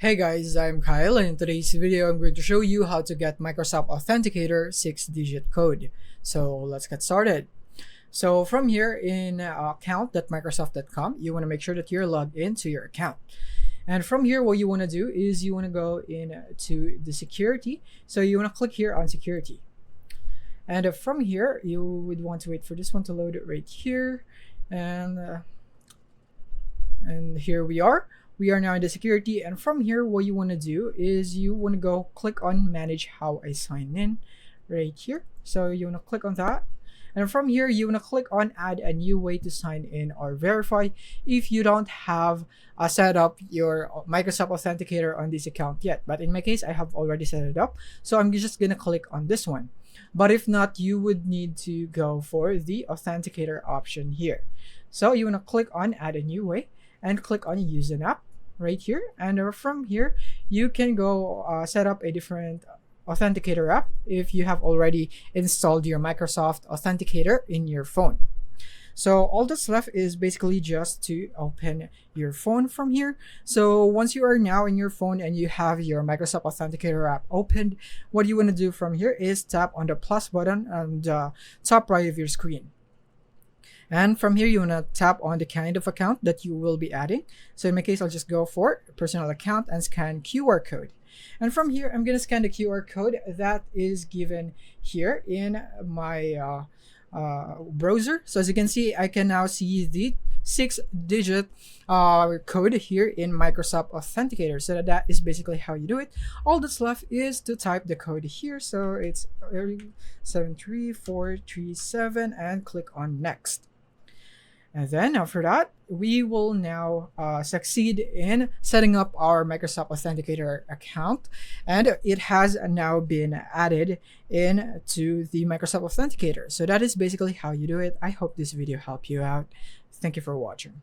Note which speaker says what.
Speaker 1: Hey guys, I'm Kyle, and in today's video I'm going to show you how to get Microsoft Authenticator 6-digit code. So let's get started. So from here in account.microsoft.com, you want to make sure that you're logged into your account. And from here, what you want to do is you want to go into the security. So you want to click here on security. And from here, you would want to wait for this one to load it right here. And here we are. We are now in the security, and from here what you want to do is you want to go click on manage how I sign in right here. So you want to click on that, and from here you want to click on add a new way to sign in or verify if you don't have set up your Microsoft Authenticator on this account yet. But in my case, I have already set it up, so I'm just gonna click on this one. But if not, you would need to go for the Authenticator option here. So you want to click on add a new way and click on use an app right here, and from here you can go set up a different Authenticator app if you have already installed your Microsoft Authenticator in your phone. So all that's left is basically just to open your phone from here. So once you are now in your phone and you have your Microsoft Authenticator app opened, what you want to do from here is tap on the plus button on the top right of your screen. And from here, you want to tap on the kind of account that you will be adding. So in my case, I'll just go for personal account and scan QR code. And from here, I'm going to scan the QR code that is given here in my browser. So as you can see, I can now see the 6-digit code here in Microsoft Authenticator. So that is basically how you do it. All that's left is to type the code here. So it's 73437 and click on next. And then after that, we will now succeed in setting up our Microsoft Authenticator account, and it has now been added into the Microsoft Authenticator. So that is basically how you do it. I hope this video helped you out. Thank you for watching.